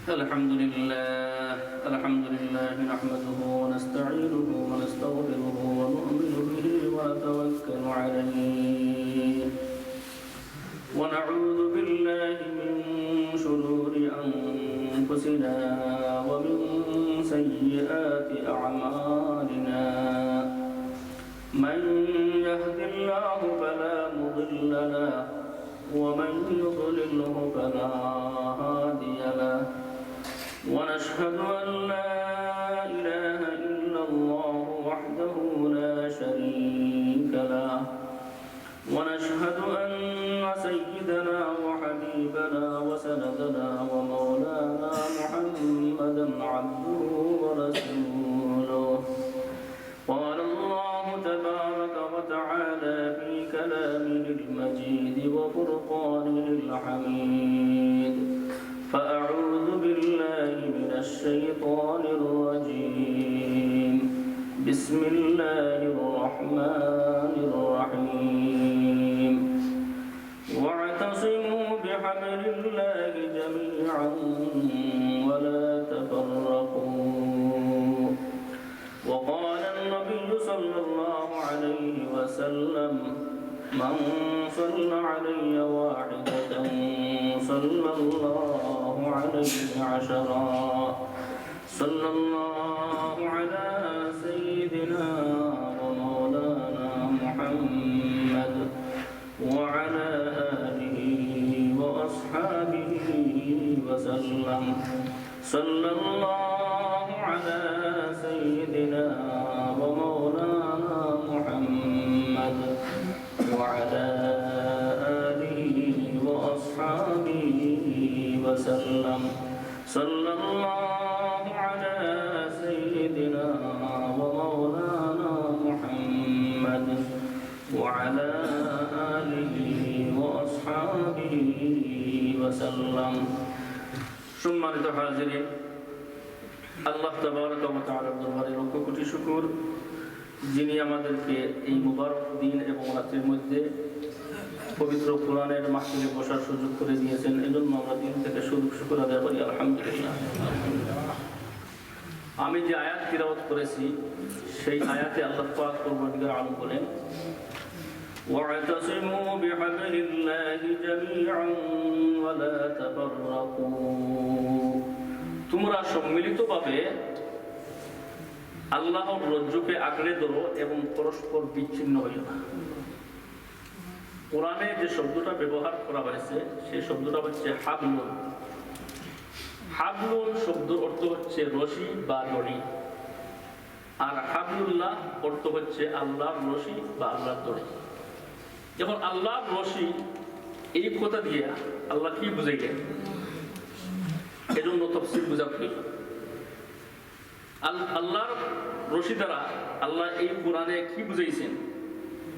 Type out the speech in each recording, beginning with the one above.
الحمد لله نحمده ونستعينه ونستغفره ونؤمن به ونتوكل عليه ونعوذ بالله من شرور أنفسنا ومن سيئات أعمالنا من يهد الله فلا مضل له ومن يضلله فلا هادي له ونشهد أن لا إله إلا الله وحده لا شريك له ونشهد أن سيدنا وحبيبنا وسندنا ومولانا محمدا عبده ورسوله قال الله تبارك وتعالى في كلامه المجيد وفرقانه الحميد فأعوذ بالله من الشيطان الرجيم بسم الله الرحمن الرحيم واعتصموا بحبل الله جميعا ولا تفرقوا وقال النبي صلى الله عليه وسلم من صلى علي واحدة صلى الله عليه عشرا صلى الله على سيدنا ومولانا محمد وعلى آله وأصحابه وسلم صلى الله على سيدنا ومولانا محمد وعلى آله وأصحابه وسلم صلى الله على سيدنا ومولانا محمد وعلى آله وأصحابه وسلم সম্মানিত হাজিরিন আল্লাহ তাবারক ওয়া তাআলার দরবারে লক্ষ কোটি শুকর যিনি আমাদেরকে এই মুবারক দিন এবং রাতের মধ্যে পবিত্র কোরআনের মাহফিলে বসার সুযোগ করে দিয়েছেন এজন্য আমরা দিন থেকে শুকর আদায় করি আলহামদুলিল্লাহ। আমি যে আয়াত তিলাওয়াত করেছি সেই আয়াতে আল্লাহ পাক পরবর্তীকার আলম বলেন ওয়া'তাসিমু বিহাবলিল্লাহি জামিআন ওয়া লা তাফাররাকু, তোমরা সম্মিলিতভাবে আল্লাহর রজ্জুকে আঁকড়ে ধরো এবং পরস্পর বিচ্ছিন্ন হইও না। কোরআনে যে শব্দটা ব্যবহার করা হয়েছে সেই শব্দটা হচ্ছে হাবলুন। হাবলুন শব্দের অর্থ হচ্ছে রশি বা দড়ি, আর হাবলুল্লাহ অর্থ হচ্ছে আল্লাহর রশি বা আল্লাহর দড়ি। যখন আল্লাহর রশি এই কথা দিয়ে আল্লাহ কি বুঝাইলেন এজন্য তাফসীর বুঝা প্রয়োজন। আল্লাহর রশি দ্বারা আল্লাহ এই কোরআনে কি বুঝাইছেন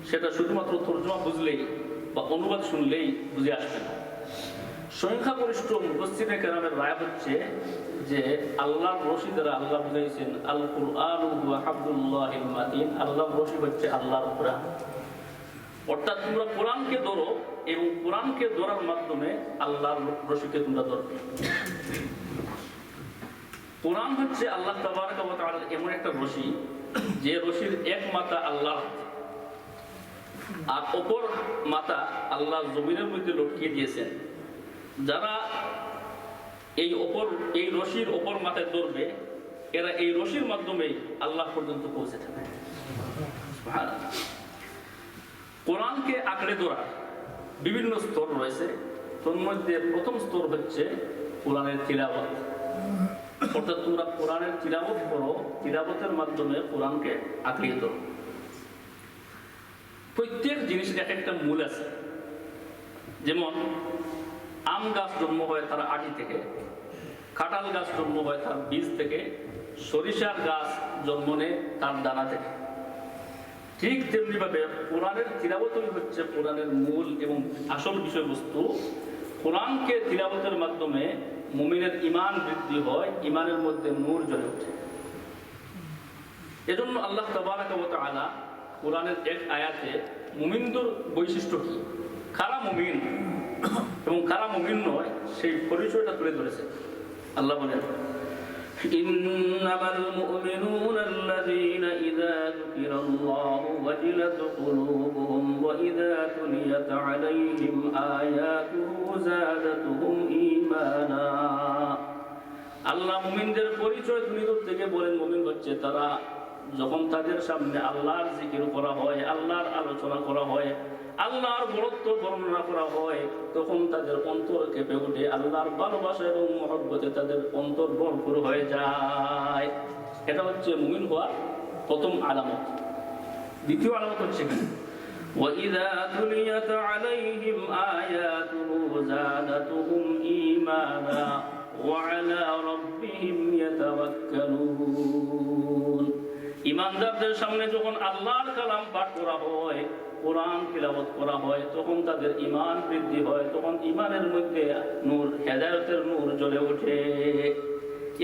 সেটা শুধুমাত্র তরজমা বুঝলেই বা অনুবাদ শুনলেই বুঝে আসবে না। সংখ্যাগরিষ্ঠ মুফাসসিরে কেরামের রায় হচ্ছে যে আল্লাহর রশি দ্বারা আল্লাহ বুঝাইছেন আল কুরআনু ওয়া হাবলুল্লাহিল মাতিন, আল্লাহর রশি হচ্ছে আল্লাহর কোরআন। অর্থাৎ তোমরা কোরআনকে ধরো এবং কোরআনকে ধরার মাধ্যমে আল্লাহর রশিকে তোমরা ধরবে। কোরআন হচ্ছে আল্লাহ তাবারক ওয়া তাআলার এমন একটা রশি যে রশির এক মাথা আল্লাহ আর অপর মাথা আল্লাহ জমিনের মধ্যে লটকিয়ে দিয়েছেন। যারা এই রশির অপর মাথায় ধরবে এরা এই রশির মাধ্যমে আল্লাহ পর্যন্ত পৌঁছে যাবে। কোরআনকে আঁকড়ে ধরার বিভিন্ন স্তর রয়েছে, তার মধ্যে প্রথম স্তর হচ্ছে কোরআনের তিলাওয়াত। অর্থাৎ তোমরা কোরআনের তিলাওয়াত করো, তিলাওয়াতের মাধ্যমে কোরআনকে আঁকড়িয়ে ধরো। প্রত্যেক জিনিসের এক একটা মূল আছে। যেমন আম গাছ জন্ম হয় তার আটি থেকে, কাঁঠাল গাছ জন্ম হয় তার বীজ থেকে, সরিষার গাছ জন্ম নেয় তার দানা থেকে। ঠিক তেমনি ভাবে কোরআনের তিলাওয়াতই হচ্ছে কোরআনের মূল এবং আসল বিষয়বস্তু। কোরআনকে তিলাওয়াতের মাধ্যমে মুমিনের ঈমান বৃদ্ধি হয়, ঈমানের মধ্যে নূর জ্বলে ওঠে। এজন্য আল্লাহ তাবারক ওয়া তাআলা কোরআনের এক আয়াতে মুমিনদের বৈশিষ্ট্য কি, কারা মুমিন এবং কারা মুমিন নয় সেই পরিচয়টা তুলে ধরেছে। আল্লাহ বলেন ইন্নামাল মুমিনুনা আল্লাযীনা ইযা যুকিরাল্লাহু ওয়াজিলাত কুলুবুহুম ওয়া ইযা তুলিয়াত আলাইহিম আয়াতুহু যাদাতুহুম ঈমানা। আল্লাহ মুমিনদের পরিচয় তুলে থেকে বলেন মুমিন হচ্ছে তারা যখন তাদের সামনে আল্লাহর জিকির করা হয়, আল্লাহর আলোচনা করা হয়, আল্লাহর বড়ত্ব বর্ণনা করা হয়, তখন তাদের অন্তর কেঁপে ওঠে, আল্লাহর ভালোবাসা এবং মহব্বতে তাদের অন্তর ভরপুর হয়ে যায়। এটা হচ্ছে মুমিন হওয়ার প্রথম আলামত। দ্বিতীয় আলামত হচ্ছে কি وَإِذَا تُلِيَتْ عَلَيْهِمْ آيَاتُهُ زَادَتْهُمْ إِيمَانًا وَعَلَى رَبِّهِمْ يَتَوَكَّلُونَ। ঈমানদারদের সামনে যখন আল্লাহর কালাম পাঠ করা হয়, কোরআন তিলাওয়াত করা হয়, তখন তাদের ঈমান বৃদ্ধি হয়, তখন ঈমানের মধ্যে নূর, হেদায়েতের নূর জ্বলে ওঠে।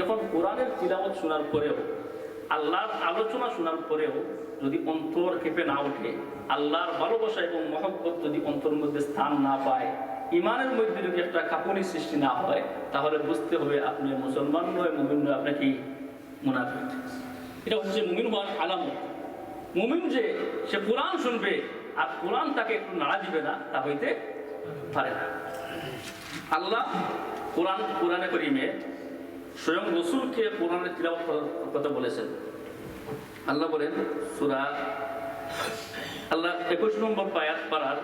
এখন কোরআনের তিলাওয়াত শোনার পরেও, আল্লাহর আলোচনা শোনার পরেও যদি অন্তর কেঁপে না ওঠে, আল্লাহর ভালোবাসা এবং মহব্বত যদি অন্তরের মধ্যে স্থান না পায়, ঈমানের মধ্যে যদি একটা কাঁপুনি সৃষ্টি না হয়, তাহলে বুঝতে হবে আপনি মুসলমান নয়, মুমিন নয়, আপনি কি মুনাফিক। এটা হচ্ছে মুমিন হওয়ার আলামত। মুমিন যে সে কোরআন শুনবে আর কোরআন তাকে একটু নাড়া দিবে না, তা হইতে পারে না। আল্লাহ কোরআনে কারীমে স্বয়ং রাসূলকে কোরআনের তিলাওয়াত করার কথা বলেছেন। আল্লাহ বলেন সূরা আল্লাহ 21 নম্বর আয়াত পারার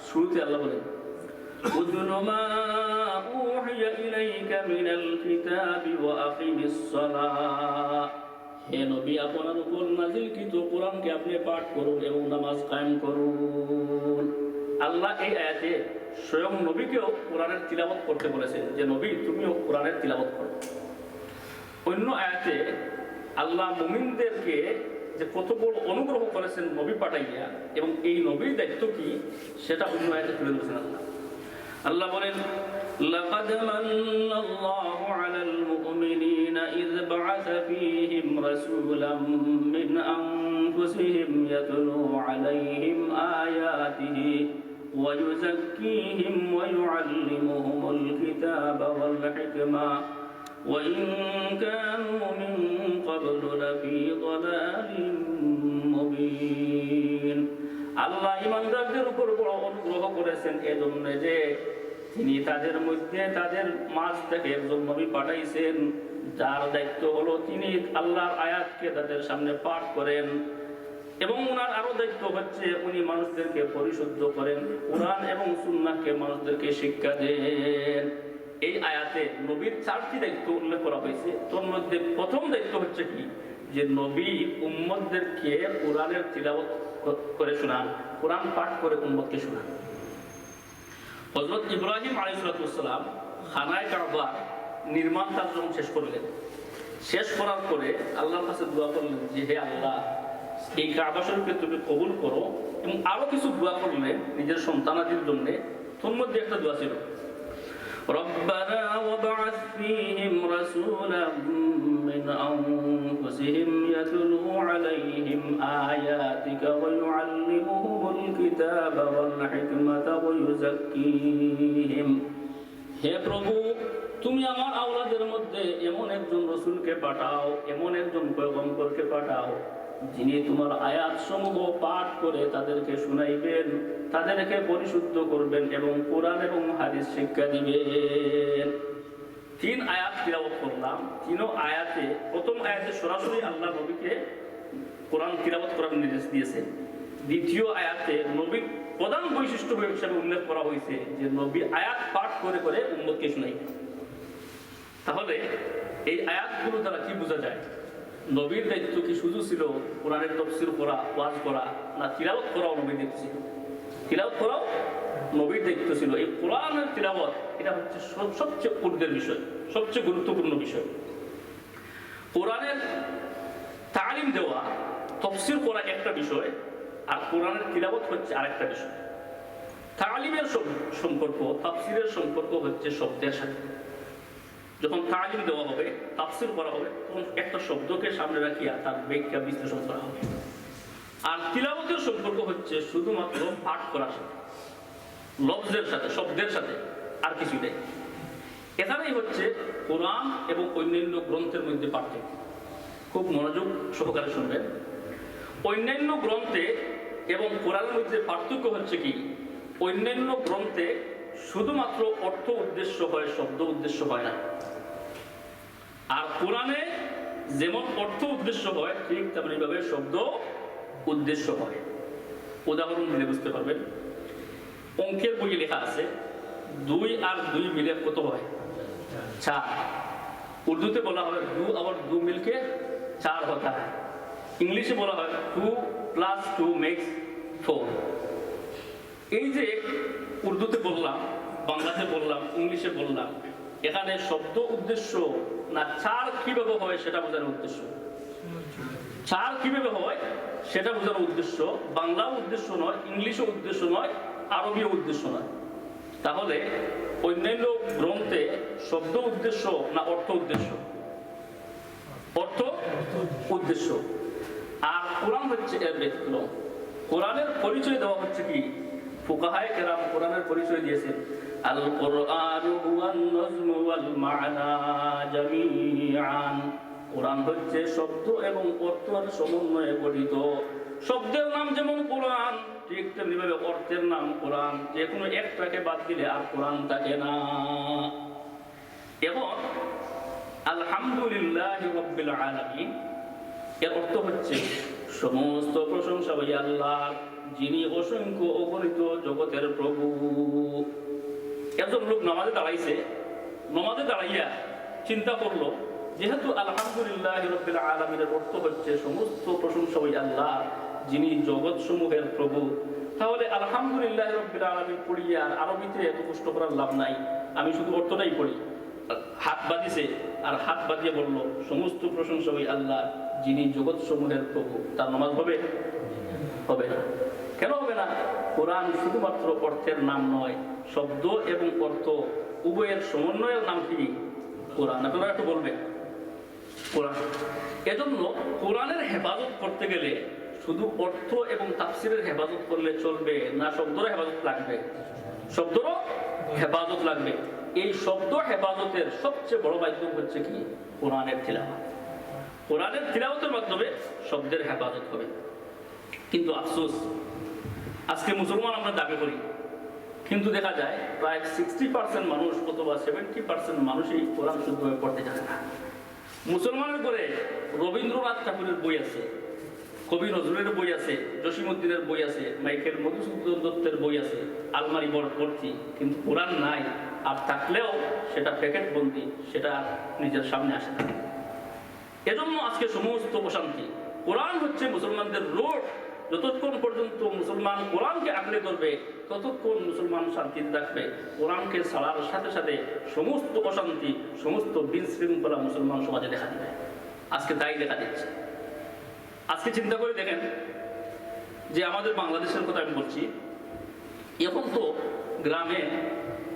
শুরুতে আল্লাহ বলেন উযুল মা উহিয়া ইলাইকা মিনাল কিতাবি ওয়া আকিমিস সালাহ। হে নবী, আপনার উপর নাযিলকৃত কোরআনকে আপনি পাঠ করুন এবং নামাজ কায়েম করুন। আল্লাহ এই আয়াতে স্বয়ং নবীকেও কোরআনের তিলাওয়াত করতে বলেছেন, যে নবী তুমিও কোরআনের তিলাওয়াত করো। অন্য আয়াতে আল্লাহ মুমিনদেরকে যে কত বড় অনুগ্রহ করেছেন নবী পাঠাইয়া, এবং এই নবীর দায়িত্ব কি সেটা অন্য আয়াতে তুলে ধরেছেন আল্লাহ। আল্লাহ বলেন লাকাদ মান্নাল্লাহু আলাল মুমিনিনা ইয বা'আসা ফীহিম রাসূলাম মিন আনফুসিহিম ইয়াতলু আলাইহিম আয়াতিহি ওয়া ইউযাক্কিহিম ওয়া ইউআল্লিমুহুমুল কিতাবা ওয়াল হিকমা ওয়া ইন কানু মিন ক্বাবলু লাফী দালালিন মুবিন। আল্লাহ ঈমানদারদের উপর বড় অনুগ্রহ করেছেন এজন্য যে তিনি তাদের মধ্যে, তাদের মাঝ থেকে একজন নবী পাঠাইছেন, যার দায়িত্ব হলো তিনি আল্লাহর আয়াতকে তাদের সামনে পাঠ করেন, এবং ওনার আরো দায়িত্ব হচ্ছে উনি মানুষদেরকে পরিশুদ্ধ করেন, কোরআন এবং সুন্নাহকে মানুষদেরকে শিক্ষা দেন। এই আয়াতে নবীর 4টি দায়িত্ব উল্লেখ করা হয়েছে। তোর মধ্যে প্রথম দায়িত্ব হচ্ছে কি, যে নবী উম্মতদেরকে কোরআনের তিলাওয়াত করে শোনান, কোরআন পাঠ করে উম্মতকে শোনান। হযরত ইব্রাহিম আলাইহিস সালাম খানায়ে কাবা নির্মাণ কাজ যখন শেষ করলেন, শেষ করার পরে আল্লাহর কাছে দোয়া করলেন যে হে আল্লাহ, এই কাবা শরীফকে তুমি কবুল করো, এবং আরো কিছু দোয়া করলেন নিজের সন্তানাদির জন্য। তোর মধ্যে একটা দোয়া ছিল ربنا وابعث فيهم رسولا من أنفسهم يتلو عليهم آياتك ويعلمهم الكتاب والحكمة ويزكيهم। হে প্রভু, তুমি আমার আওলাদের মধ্যে এমন একজন রাসূলকে পাঠাও, এমন একজন পয়গম্বরকে পাঠাও, যিনি তোমার আয়াত সমূহ পাঠ করে তাদেরকে শুনাইবেন, তাদেরকে পরিশুদ্ধ করবেন এবং কোরআন এবং হাদিস শিক্ষা দিবেন। 3 আয়াত তিলাওয়াত করলাম। 3 আয়াতে, প্রথম আয়াতে সরাসরি আল্লাহ নবীকে কোরআন তিলাওয়াত করার নির্দেশ দিয়েছেন। দ্বিতীয় আয়াতে নবীর প্রধান বৈশিষ্ট্য হিসেবে উল্লেখ করা হয়েছে যে নবী আয়াত পাঠ করে করে উম্মতকে শুনাইবেন। তাহলে এই আয়াতগুলো দ্বারা কি বোঝা যায়? নবীর দায়িত্ব কি শুধু ছিল কোরআনের তাফসীর করা, ওয়াজ করা, না তিলাওয়াত করাও নবীর দায়িত্ব ছিল? তিলাওয়াত করাও নবীর দায়িত্ব ছিল। এই কোরআনের তিলাওয়াত এটা হচ্ছে সবচেয়ে ঊর্ধ্বের বিষয়, সবচেয়ে গুরুত্বপূর্ণ বিষয়। কোরআনের তালিম দেওয়া, তাফসীর করা একটা বিষয়, আর কোরআনের তিলাওয়াত হচ্ছে আরেকটা বিষয়। তালিমের সম্পর্ক, তাফসীরের সম্পর্ক হচ্ছে শব্দের সাথে। যখন তালিম দেওয়া হবে, তাফসীর করা হবে, তখন একটা শব্দকে সামনে রাখিয়া তার ব্যাখ্যা বিশ্লেষণ করা হবে। আর তিলাওয়াতের সম্পর্ক হচ্ছে শুধুমাত্র পাঠ করার সাথে, লফজের সাথে, শব্দের সাথে, আর কিছুই নেই। এখানেই হচ্ছে কোরআন এবং অন্যান্য গ্রন্থের মধ্যে পার্থক্য। খুব মনোযোগ সহকারে শুনবেন। অন্যান্য গ্রন্থে এবং কোরআনের মধ্যে পার্থক্য হচ্ছে কি, অন্যান্য গ্রন্থে শুধুমাত্র অর্থ উদ্দেশ্য হয়, শব্দ উদ্দেশ্য হয় না। আর কোরআনে যেমন অর্থ উদ্দেশ্য হয় ঠিক তেমনিভাবে শব্দ উদ্দেশ্য হয়। উদাহরণ দিলে বুঝতে পারবেন। অঙ্কের বইয়ে লেখা আছে 2 আর 2 মিলে কত হয়? 4। উর্দুতে বলা হয় 2 और 2 मिलके 4 होता है। ইংলিশে বলা হয় 2 + 2 makes 4। এই যে উর্দুতে বললাম, বাংলাতে বললাম, ইংলিশে বললাম, এখানে শব্দ উদ্দেশ্য না 4 কিভাবে হয় সেটা বোঝানোর উদ্দেশ্য। 4 কিভাবে হয় সেটা বোঝানোর উদ্দেশ্য। বাংলা উদ্দেশ্য নয়, ইংলিশও উদ্দেশ্য নয়, আরবীয় উদ্দেশ্য নয়। তাহলে অন্যান্য গ্রন্থে শব্দ উদ্দেশ্য না অর্থ উদ্দেশ্য? অর্থ উদ্দেশ্য। আর কোরআন হচ্ছে এর ব্যতিক্রম। কোরআনের পরিচয় দেওয়া হচ্ছে কি, ফুকাহায়ে কেরাম কোরআনের পরিচয় দিয়েছেন আল কোরআনু হুয়ান নাজমু ওয়াল মা'না জামিআন। কোরআন হচ্ছে শব্দ এবং অর্থের সমন্বয়ে গঠিত। শব্দের নাম যেমন কোরআন, ঠিক তেমনিভাবে অর্থের নাম কোরআন। যে কোনো একটাকে বাদ দিলে আর কোরআন থাকে না। এবং আলহামদুলিল্লাহি রাব্বিল আলামিন এর অর্থ হচ্ছে সমস্ত প্রশংসা ওই আল্লাহর, যিনি অসংখ্য অগণিত জগতের প্রভু। একজন লোক নামাজে দাঁড়াইছে, নামাজে দাঁড়াইয়া চিন্তা করলো যেহেতু আলহামদুলিল্লাহি রাব্বিল আলামিনের অর্থ হচ্ছে সমস্ত প্রশংসা ওই আল্লাহর, যিনি জগৎ সমূহের প্রভু, তাহলে আলহামদুলিল্লাহি রাব্বিল আলামিন পড়িয়া আর আরবিতে এত কষ্ট করার লাভ নাই, আমি শুধু অর্থটাই পড়ি। হাত বাঁধিছে আর হাত বাঁধিয়ে বলল সমস্ত প্রশংসা ওই আল্লাহ, যিনি জগৎ সমূহের প্রভু। তার নামাজ হবে? হবে না। কেন হবে না? কোরআন শুধুমাত্র অর্থের নাম নয়, শব্দ এবং অর্থ উভয়ের সমন্বয়ের নাম কি? কোরআন। আপনারা একটু বলবেন কোরআন। এজন্য কোরআনের হেফাজত করতে গেলে শুধু অর্থ এবং তাফসিরের হেফাজত করলে চলবে না, শব্দের হেফাজত লাগবে। শব্দেরও হেফাজত লাগবে। এই শব্দ হেফাজতের সবচেয়ে বড় মাধ্যম হচ্ছে কি? কোরআনের তিলাওয়াত। কোরআনের তিলাওয়াতের মাধ্যমে শব্দের হেফাজত হবে। কিন্তু আফসোস, আজকে মুসলমান আমরা দাবি করি, কিন্তু দেখা যায় প্রায় 60% মানুষ অথবা 70% মানুষই কোরআন শুদ্ধভাবে পড়তে জানে না। মুসলমানের পরে রবীন্দ্রনাথ ঠাকুরের বই আছে, কবি নজরুলের বই আছে, জসিমউদ্দিনের বই আছে, মাইকেল মধুসূদন দত্তের বই আছে, আলমারি ভর্তি, কিন্তু কোরআন নাই। আর থাকলেও সেটা প্যাকেট বন্দি, সেটা নিজের সামনে আসে না। এজন্য আজকে সমস্ত অশান্তি। কোরআন হচ্ছে মুসলমানদের রোড। যতক্ষণ পর্যন্ত মুসলমান কোরআনকে আঁকড়ে ধরবে ততক্ষণ মুসলমান শান্তিতে থাকবে। কোরআনকে ছাড়ার সাথে সাথে সমস্ত অশান্তি, সমস্ত বিশৃঙ্খলা মুসলমান সমাজে দেখা দিবে। আজকে তাই দেখা দিচ্ছে। আজকে চিন্তা করে দেখেন যে আমাদের বাংলাদেশের কথা আমি বলছি, এখন তো গ্রামে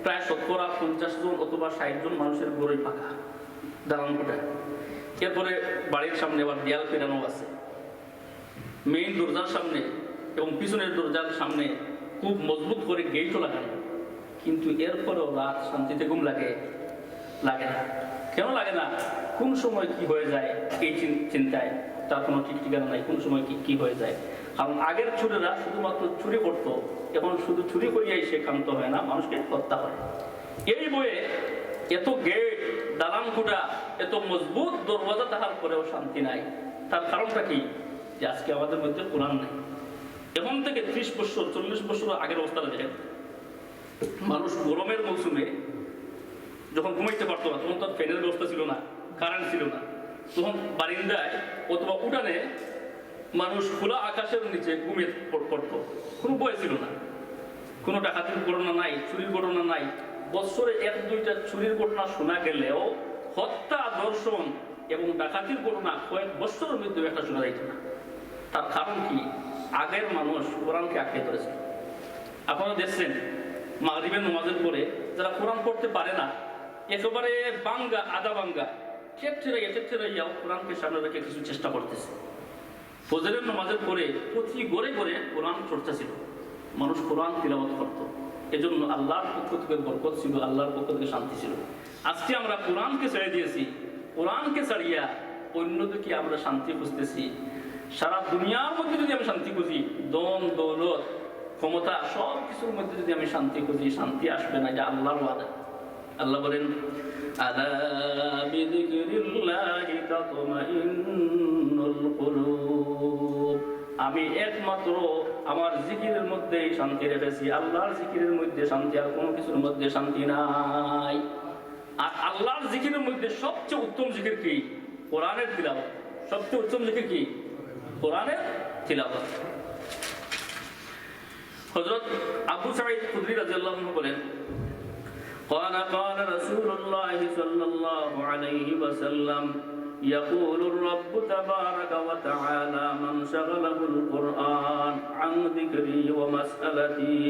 প্রায় 50 জন অথবা 60 জন মানুষের ঘরই পাকা, দালান কোঠা। এরপরে বাড়ির সামনে আবার দেয়াল ফেরানো আছে, মেইন দরজার সামনে এবং পিছনের দরজার সামনে খুব মজবুত করে গেটও লাগানো। কিন্তু এরপরেও রাত শান্তিতে ঘুম লাগে না। কেন লাগে না? কোন সময় কি হয়ে যায় এই চিন্তায় তার কোনো ঠিক ঠিকানা নাই। কোন সময় কি হয়ে যায়। কারণ আগের চোরেরা শুধুমাত্র চুরি করত, এখন শুধু চুরি করিয়াই সে ক্ষান্ত হয় না, মানুষকে হত্যা করে। এই বইয়ে এত গেট, দালান কোঠা, এত মজবুত দরওয়াজা থাকার পরেও শান্তি নাই। তার কারণটা কি? যে আজকে আমাদের মধ্যে কোরআন নেই। এখন থেকে 30 বছর 40 বছর আগের অবস্থাটা দেখেন, মানুষ গরমের মৌসুমে যখন ঘুমাইতে পারতো না, তখন তার ফ্যানের ব্যবস্থা ছিল না, কারেন্ট ছিল না, তখন বারিন্দায় অথবা উঠানে মানুষ খোলা আকাশের নিচে ঘুমিয়ে পড়তো। কোনো ভয় ছিল না, কোনো ডাকাতির ঘটনা নাই, চুরির ঘটনা নাই। বছরে 1-2টা চুরির ঘটনা শোনা গেলেও হত্যা, ধর্ষণ এবং ডাকাতির ঘটনা কয়েক বছরের মধ্যে একটা শোনা যাইত না। তার কারণ কি? আগের মানুষ কোরআনকে আঁকড়ে ধরেছে। আপনারা দেখছেন মাগরিবের নামাজের পরে যারা কোরআন পড়তে পারে না, একেবারে বাঙ্গা, আধা বাঙ্গা, ঠেকঠেরাইয়া কোরআনকে সামনে রেখে কিছু চেষ্টা করতেছে। ফজরের নামাজের পরে প্রতি ঘরে ঘরে কোরআন চর্চা ছিল, মানুষ কোরআন তিলাওয়াত করত। এজন্য আল্লাহর পক্ষ থেকে বরকত ছিল, আল্লাহর পক্ষ থেকে শান্তি ছিল। আজকে আমরা কোরআনকে ছেড়ে দিয়েছি, কোরআনকে ছাড়িয়া অন্যদিকে আমরা শান্তি খুঁজতেছি। সারা দুনিয়ার মধ্যে যদি আমি শান্তি খুঁজি, দম দৌলত ক্ষমতা সব কিছুর মধ্যে যদি আমি শান্তি খুঁজি, শান্তি আসবে না। এটা আল্লাহর ওয়াদা। আল্লাহ বলেন, আলা বিযিকরিল্লাহি তাতমাইন্নুল কুলুব, আমি একমাত্র আমার জিকিরের মধ্যেই শান্তি রেখেছি। আল্লাহর জিকিরের মধ্যে শান্তি, আর কোনো কিছুর মধ্যে শান্তি নাই। আর আল্লাহর জিকিরের মধ্যে সবচেয়ে উত্তম জিকির কি? কোরআনের তিলাওয়াত। সবচেয়ে উত্তম জিকির কি? কোরআনের তিলাওয়াত। হযরত আবু সাঈদ খুদরি রাদিয়াল্লাহু আনহু বলেন, قال رسول الله صلى الله عليه وسلم يقول الرب تبارك وتعالى من شغله القرآن عن ذكري ومسألتي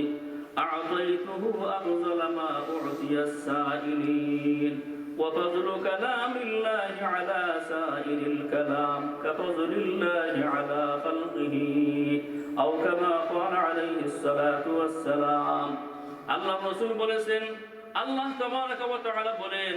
أعطيته أفضل ما أعطي السائلين وفضل كلام الله على سائر الكلام كفضل الله على خلقه أو كما قال عليه الصلاة والسلام. আল্লাহ রাসূল বলেছেন, আল্লাহ তাবারাকা ওয়া তাআলা বলেন,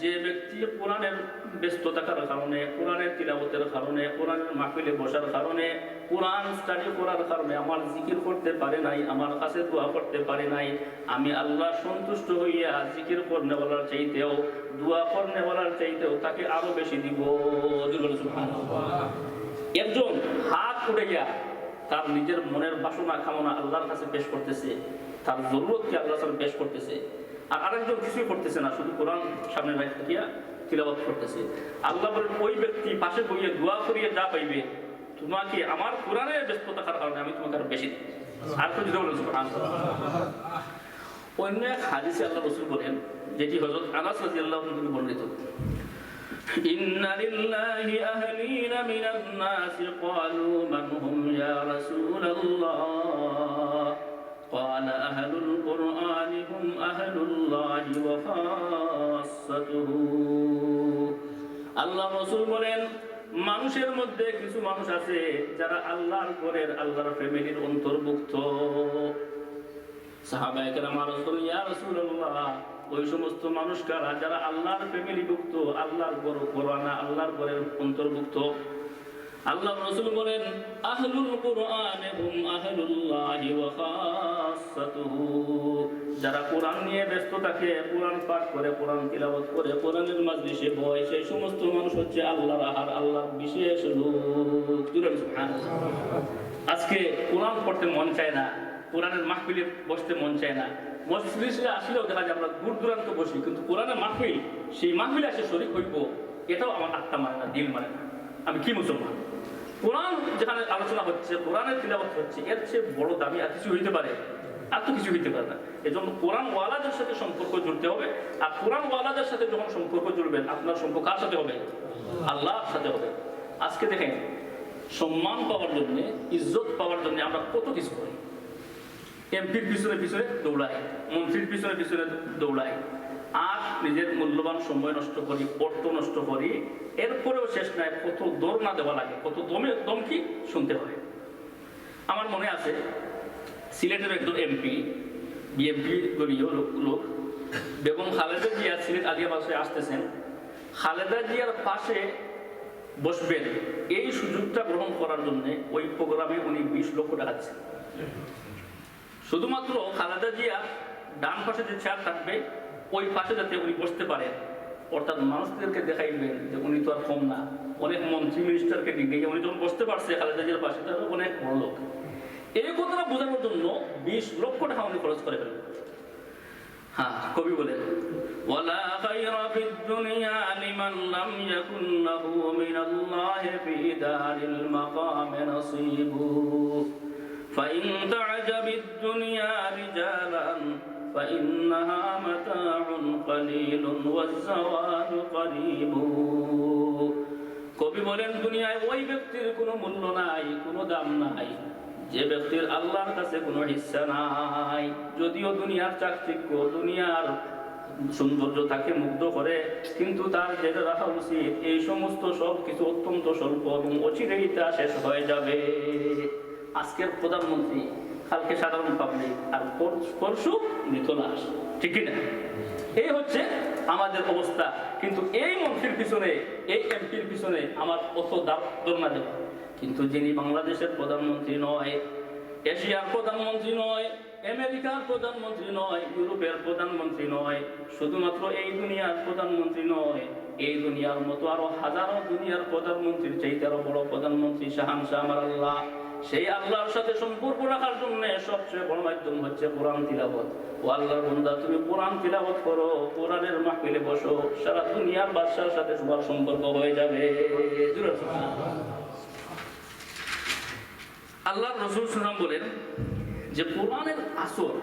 যে ব্যক্তি কোরআনের ব্যস্ত থাকার কারণে, কোরআনের তিলাওয়াতের কারণে, কোরআনের মাহফিলে বসার কারণে, কোরআন স্টাডি করার কারণে আমার জিকির করতে পারে নাই, আমার কাছে দোয়া করতে পারে নাই, আমি আল্লাহ সন্তুষ্ট হইয়া জিকির করনেওয়ালার চাইতেও, দোয়া করনেওয়ালার চাইতেও তাকে আরো বেশি দিব। সুবহানাল্লাহ। একজন হাত উঠাইয়া তার নিজের মনের বাসনা কামনা আল্লাহর কাছে পেশ করতেছে, তার জরুরতকে আল্লাহর সামনে পেশ করতেছে। আর আরেকজন কিছুই করতেছে না, শুধু কোরআন সামনে রাখিয়া তিলাওয়াত করতেছে। আল্লাহ বলেন, ওই ব্যক্তি পাশে বইয়ে দোয়া করিয়ে যা পাইবে, তোমাকে আমার কোরআনের ব্যস্ত থাকার কারণে আমি তোমাকে আরো বেশি দিই। আর কেউ যদি বলেন সুবহানাল্লাহ। অন্য এক হাদিসে আল্লাহ রাসূল বলেন, যেটি হযরত আনাস রাদিয়াল্লাহু আনহু থেকে বর্ণিত, ইন্না লিল্লাহি আহলিনা মিনান নাস ক্বালু মান হুম ইয়া রাসূলুল্লাহ قال أهل القرآن هم أهل الله وخاصته. আল্লাহ রাসূল বলেন, মানুষের মধ্যে কিছু মানুষ আছে যারা আল্লাহর ঘরের, আল্লাহর ফ্যামিলির অন্তর্ভুক্ত। সাহাবায়ে কেরাম আরজ করলেন, ইয়া রাসূলুল্লাহ, ওই সমস্ত মানুষ কারা যারা আল্লাহর ফ্যামিলিভুক্ত, আল্লাহর ঘর ঘরানা, আল্লাহর ঘরের অন্তর্ভুক্ত? আল্লাহ রাসূল বলেন, আহলুল কুরআন হুম আহলুল্লাহি ওয়া খাসাতুহু, যারা কোরআন নিয়ে ব্যস্ত থাকে, কোরআন পাঠ করে, কোরআন তিলাওয়াত করে, কোরআনের মাজলিসে বসে, সেই সমস্ত মানুষ হচ্ছে আল্লাহর আর আল্লাহর বিশেষ লোক। সুবহানাল্লাহ। আজকে কোরআন পড়তে মন চায় না, কোরআনের মাহফিলে বসতে মন চায় না। মজলিসে আসলেও দেখা যায় আমরা দূর দূরান্ত বসি, কিন্তু কোরআনের মাহফিল, সেই মাহফিলে এসে শরীক হইব, এটাও আমার আত্মা মানে না, দিল মানে না। আমি কি মুসলমান? কোরআন যেখানে আলোচনা হচ্ছে, কোরআনের তিলাওয়াত হচ্ছে, এর চেয়ে বড় দামি আর কিছু হইতে পারে? আর তো কিছু হইতে পারে না। এজন্য কোরআন ওয়ালাদের সাথে সম্পর্ক জুড়তে হবে। আর কোরআন ওয়ালাদের সাথে যখন সম্পর্ক জুড়বেন, আপনার সম্পর্ক কার সাথে হবে? আল্লাহর সাথে হবে। আজকে দেখেন, সম্মান পাওয়ার জন্য, ইজ্জত পাওয়ার জন্য আমরা কত কিছু করি। এমপির পিছনে পিছনে দৌড়াই, মন্ত্রীর পিছনে পিছনে দৌড়াই, আর নিজের মূল্যবান সময় নষ্ট করি, অর্থ নষ্ট করি। এরপরেও শেষ নাই, কত দৌড় না দেওয়া লাগে, কত দমকি শুনতে হয়। আমার মনে আছে, সিলেটের একজন এমপি, বিএমপি দলীয় লোক, বেগম খালেদা জিয়া সিলেট আলিয়া বাসে আসতেছেন, খালেদা জিয়ার পাশে বসবেন, এই সুযোগটা গ্রহণ করার জন্য ওই প্রোগ্রামে উনি 20 লক্ষ টাকা দিচ্ছেন। শুধুমাত্র খালেদা জিয়া ডান পাশে যে চেয়ার থাকবে, ওই পাশে যাতে উনি বসতে পারেন। অর্থাৎ মানুষদেরকে দেখাইবেন যে উনি তো আর কম না। অনেক মন্ত্রী মিনিস্টারকে নিয়ে উনি যখন বসতে পারছে খালেদা জিয়ার পাশে, তাহলে অনেক বড় লোক। এই কথাটা বোঝানোর জন্য 20 লক্ষ টাকা উনি খরচ করে ফেলেন। হ্যাঁ, কবি বলেন, ওয়ালা খায়রা ফিদ দুনিয়া লিমান লাম ইয়াকুন লাহু মিনাল্লাহি ফি দারিল মাকাম নাসীবু ফাইন তা'জাবিদ দুনিয়া রিজালান ফাইন্নাহা মাতাউন কলিলুন ওয়াজ-জাওয়ালু করিবু। কবি বলেন, দুনিয়ায় ওই ব্যক্তির কোনো মূল্য নাই, কোনো দাম নাই যে ব্যক্তির আল্লাহর কাছে কোনো হিস্সা নাই। যদিও দুনিয়ার চাকচিক্য, দুনিয়ার সৌন্দর্য তাকে মুগ্ধ করে, কিন্তু তার জেনে রাখা উচিত এই সমস্ত সব কিছু অত্যন্ত স্বল্প এবং অচিরেই তা শেষ হয়ে যাবে। আজকের প্রধানমন্ত্রী কালকে সাধারণ পাবলিক, আর পরশু মৃত লাশ, ঠিক কিনা? এই হচ্ছে আমাদের অবস্থা। কিন্তু এই মন্ত্রীর পিছনে, এই এমপির পিছনে আমার অত ধর্ণা দেব, কিন্তু যিনি বাংলাদেশের প্রধানমন্ত্রী নয়, এশিয়ার প্রধানমন্ত্রী নয়, আমেরিকার প্রধানমন্ত্রী নয়, ইউরোপের প্রধানমন্ত্রী নয়, শুধুমাত্র এই দুনিয়ার প্রধানমন্ত্রী নয়, এই দুনিয়ার মতো আরো হাজারো দুনিয়ার প্রধানমন্ত্রীর চাইতে আরো বড় প্রধানমন্ত্রী শাহানশাহ আমার আল্লাহ। সেই আল্লাহর সাথে সম্পর্ক রাখার জন্য সবচেয়ে বড় মাধ্যম হচ্ছে কোরআন তিলাওয়াত। ও আল্লাহর বান্দা, তুমি কোরআন তিলাওয়াত করো, কোরআনের মাহফিলে বসো, সারা দুনিয়ার বাদশার সাথে তোমার সম্পর্ক হয়ে যাবে। আল্লাহর রাসূল সাল্লাল্লাহু আলাইহি ওয়াসাল্লাম বলেন যে কোরআনের আসর,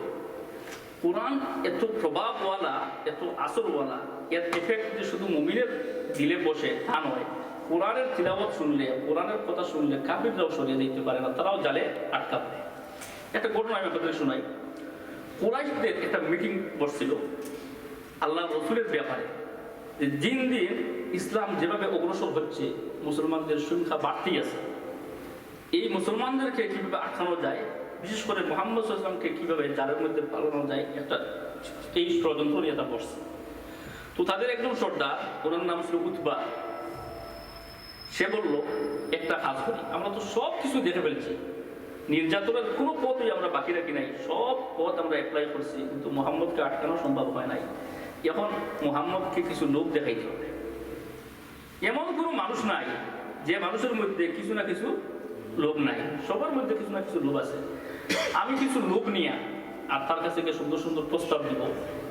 কোরআন এত প্রভাবওয়ালা, এত আসরওয়ালা, এর এফেক্ট যে শুধু মুমিনের দিলে বসে তা নয়। কোরআনের তিলাওয়াত শুনলে, কোরআনের কথা শুনলে কাফিররাও সরিয়ে দিতে পারে না, তারাও জালে আটকা পড়ে। একটা ঘটনা আমি আপনাদের শোনাই। কুরাইশদের একটা মিটিং বসছিল আল্লাহ রসুলের ব্যাপারে, যে দিন দিন ইসলাম যেভাবে অগ্রসর হচ্ছে, মুসলমানদের সংখ্যা বাড়তেই আছে, এই মুসলমানদেরকে কিভাবে আটকানো যায়, বিশেষ করে মুহাম্মদ সাল্লাল্লাহু আলাইহি ওয়াসাল্লামকে কিভাবে জালের মধ্যে পালানো যায়, একটা এই ষড়যন্ত্র নিয়ে এটা বসছে। তো তাদের একজন সর্দার, ওনার নাম ছিল উতবা, সে বলল একটা কাজ করি, আমরা তো সব কিছু দেখে ফেলছি, নির্যাতনের কোনো পথই আমরা বাকি রাখি নাই, সব পথ আমরা অ্যাপ্লাই করছি, কিন্তু মুহাম্মদকে আটকানো সম্ভব হয় নাই। এখন মুহাম্মদকে কিছু লোক দেখাইতে হবে। এমন কোনো মানুষ নাই যে মানুষের মধ্যে কিছু না কিছু লোভ নাই, সবার মধ্যে কিছু না কিছু লোভ আছে। আমি কিছু লোভ নিয়ে আর তার কাছে গিয়ে সুন্দর সুন্দর প্রস্তাব দিব,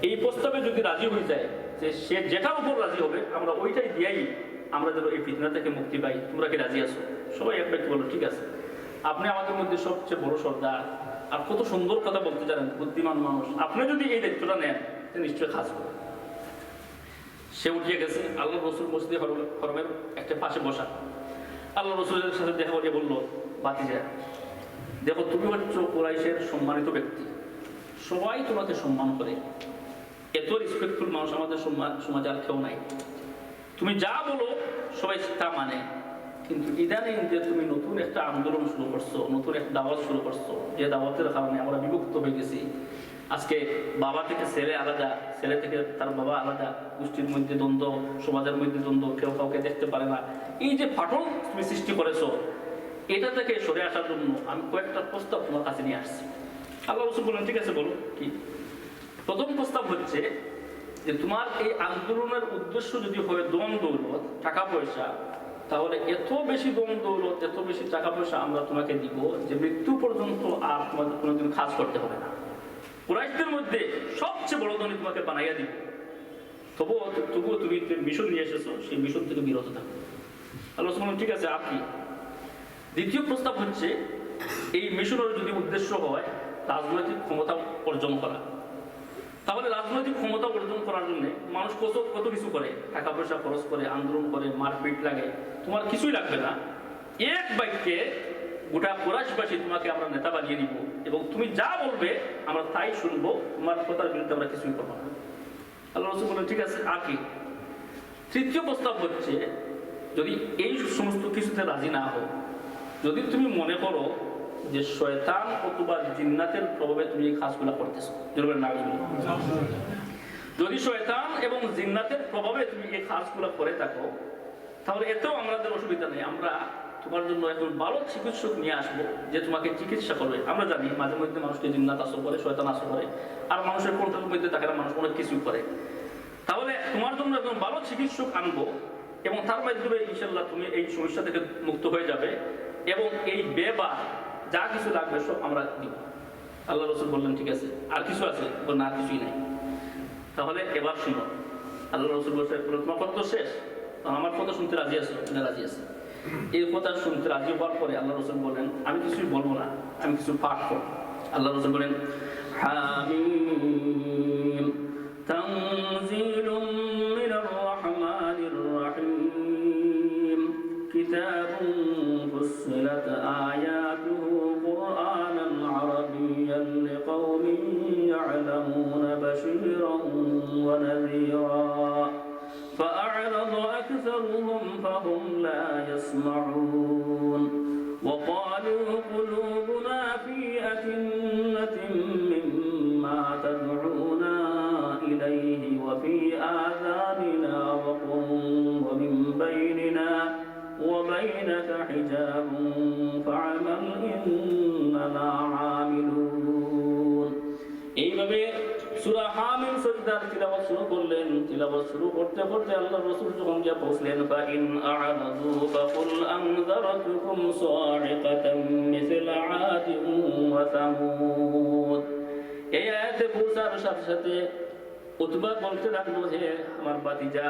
এই প্রস্তাবে যদি রাজি হয়ে যায়, যে সে যেটার উপর রাজি হবে আমরা ওইটাই দিয়াই আমরা যেন এই ফিতনা থেকে মুক্তি পাই, তোমরা কি রাজি আছো? সবাই এক ব্যক্তি বলো ঠিক আছে, আপনি আমাদের মধ্যে সবচেয়ে বড় সর্দার, আর কত সুন্দর কথা বলতে জানেন, বুদ্ধিমান মানুষ, আপনি যদি এই দায়িত্বটা নেন নিশ্চয়ই কাজ করবেন। সে উঠিয়ে গেছে, আল্লাহ রসুল মসজিদে হরমের একটা পাশে বসা, আল্লাহ রসুলের সাথে দেখা করিয়ে বললো, ভাতিজা দেখো, তুমি হচ্ছ কুরাইশের সম্মানিত ব্যক্তি, সবাই তোমাকে সম্মান করে, এত রেসপেক্টফুল মানুষ আমাদের সমাজে আর কেউ নাই, তুমি যা বলো সবাই তা মানে। কিন্তু ইদানিং যে তুমি নতুন একটা আন্দোলন শুরু করছো, নতুন একটা দাওয়াত শুরু করছো, যে দাওয়াতের কারণে আমরা বিভক্ত হয়ে গেছি, আজকে বাবা থেকে ছেলে আলাদা, ছেলে থেকে তার বাবা আলাদা, গোষ্ঠীর মধ্যে দ্বন্দ্ব, সমাজের মধ্যে দ্বন্দ্ব, কেউ কাউকে দেখতে পারে না, এই যে ফাটল তুমি সৃষ্টি করেছো, এটা থেকে সরে আসার জন্য আমি কয়েকটা প্রস্তাব তোমার কাছে নিয়ে আসছি। আল্লাহ রাসূল বলেন ঠিক আছে বলো কি। প্রথম প্রস্তাব হচ্ছে যে তোমার এই আন্দোলনের উদ্দেশ্য যদি হয় দম দৌলত, টাকা পয়সা, তাহলে এত বেশি দম দৌলত, এত বেশি টাকা পয়সা আমরা তোমাকে দিব যে মৃত্যু পর্যন্ত আর তোমাদের কোনোদিন কাজ করতে হবে না। কুরাইশদের মধ্যে সবচেয়ে বড় ধনী তোমাকে বানাইয়া দিব, তবুও তুমি মিশন নিয়ে এসেছো, সেই মিশন থেকে বিরত থাকো। আল্লাহ বলেন ঠিক আছে। আর কি দ্বিতীয় প্রস্তাব হচ্ছে, এই মিশনের যদি উদ্দেশ্য হয় রাজনৈতিক ক্ষমতা অর্জন করা, তাহলে রাজনৈতিক ক্ষমতা অর্জন করার জন্য মানুষ কত কিছু করে, টাকা পয়সা খরচ করে, আন্দোলন করে, মারপিট লাগে, তোমার কিছুই লাগবে না, এক বাক্যে গোটা কুরাইশবাসী তোমাকে আমরা নেতা বানিয়ে দিব, এবং তুমি যা বলবে আমরা তাই শুনবো, তোমার কথার বিরুদ্ধে আমরা কিছুই করবো না। আল্লাহ রাসূল বলেন ঠিক আছে। আর কি তৃতীয় প্রস্তাব হচ্ছে, যদি এই সমস্ত কিছুতে রাজি না হও, যদি তুমি মনে করো যে শয়তান অথবা জিন্নাতের প্রভাবে তুমি এই কাজগুলো করতেছো, যদি শয়তান এবং জিন্নাতের প্রভাবে তুমি এই কাজগুলো করে থাকো, তাহলে এতেও আমাদের অসুবিধা নেই, আমরা তোমার জন্য একজন ভালো চিকিৎসক নিয়ে আসবো যে তোমাকে চিকিৎসা করবে। আমরা জানি মাঝে মধ্যে মানুষকে জিন্নাত আসর করে, শয়তান আসর করে, আর মানুষের কন্ট্রোলের মধ্যে থাকে না, মানুষ অনেক কিছু করে। তাহলে তোমার জন্য একজন ভালো চিকিৎসক আনবো, এবং তার মাধ্যমে ইনশাল্লাহ তুমি এই সমস্যা থেকে মুক্ত হয়ে যাবে, এবং এই বেবার যা কিছু লাগবে সব আমরা দিব। আল্লাহ রাসূল বললেন ঠিক আছে। আর কিছু আছে? না, কিছুই নাই। তাহলে এবার শুনো, আল্লাহ রাসূল বলছে তোমার কথা তো শেষ, আমার কথা শুনতে রাজি আছো? রাজি আছে। এই কথা শুনতে রাজি হওয়ার পরে আল্লাহ রাসূল বলেন আমি কিছুই বলবো না, আমি কিছু পাঠ করব। আল্লাহ রাসূল বলেন হামিম তানজিলুম মিনার রাহমানির রাহিম কিতাবুন ফুসসিলাত আয়াতুহু কুরআনান আরাবিয়্যান লিকাওমিন ইয়া'লামুনা বাশীরান ওয়া নাযীরা فأعرض أكثرهم فهم لا يسمعون وقالوا قلوبنا في أكنة كنا عاملون এইভাবে সূরা হামিম সজদার তিলাওয়াত শুরু করলেন। তিলাওয়াত শুরু করতে করতে আল্লাহর রাসূল যখন গিয়ে পৌঁছলেন ফা ইন আ'রাদু ফাকুল আনযারতুকুম সা'iকাতাম মিছলা আদি ওয়া সামুদ। এই আয়াতে পৌঁছার সাথে সাথে উতবা বলতে লাগলো, হে আমার ভাতিজা,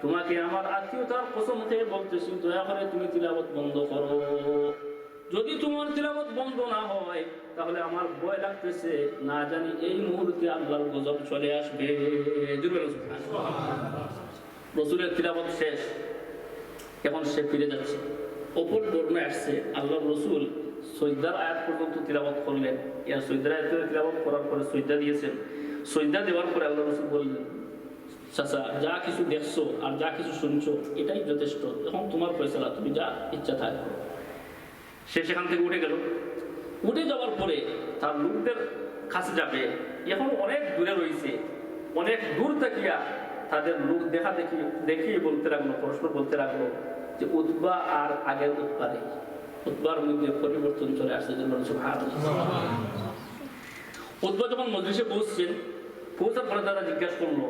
তোমাকে আমার আত্মীয়তার কসম খেয়ে বলতেছি, দয়া করে তুমি তিলাওয়াত বন্ধ করো। যদি তোমার তিলাওয়াত বন্ধ না হয় তাহলে আমার ভয় লাগতেছে, না জানি এই মুহূর্তে আল্লাহর গজব চলে আসবে। রাসূলের তিলাওয়াত শেষ, এখন সে ফিরে যাচ্ছে। অপর বর্ণনায় আসছে আল্লাহর রাসূল সজদার আয়াত পর্যন্ত তিলাওয়াত করলেন। এর সজদার আয়াত তিলাওয়াত করার পরে সজদা দিয়েছেন। সজদা দেওয়ার পরে আল্লাহর রাসূল বললেন, চাচা, যা কিছু দেখছো আর যা কিছু শুনছো এটাই যথেষ্ট, এখন তোমার ফয়সালা, তুমি যা ইচ্ছা থাকে। সে সেখান থেকে উঠে গেল। উঠে যাওয়ার পরে তার লোকদের কাছে যাবে, এখন অনেক দূরে রয়েছে। অনেক দূর থাকিয়া তাদের লোক দেখিয়ে বলতে লাগলো, পরস্পর বলতে লাগলো যে উতবা আর আগের উতবা নেই, উতবার মধ্যে পরিবর্তন চলে আসছে। উতবা যখন মজলিসে পৌঁছছেন, পৌঁছার পরে তারা জিজ্ঞাসা করলো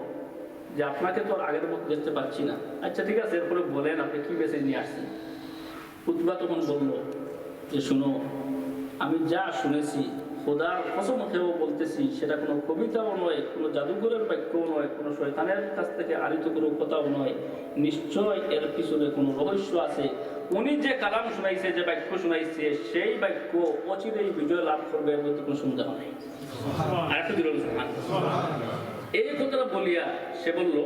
যে আপনাকে তো আর আগের মতো দেখতে পাচ্ছি না, আচ্ছা ঠিক আছে, এরপরে বলেন আপনি কি মেসেজ নিয়ে আসছেন। উতবা তখন বললো যে শুনো, আমি যা শুনেছি খোদার কসম খেয়েও বলতেছি, সেটা কোনো কবিতাও নয়, কোনো জাদুঘরের বাক্যও নয়, কোনো শয়তানের কাছ থেকে আরিত কোনো কথাও নয়, নিশ্চয় এর পিছনে কোনো রহস্য আছে। উনি যে কালাম শুনাইছে, যে বাক্য শুনাইছে, সেই বাক্য অচিরেই বিজয় লাভ করবে, এর মধ্যে কোনো সন্দেহ নেই। আরেকটু দিল এই কথাটা বলিয়া সে বলল,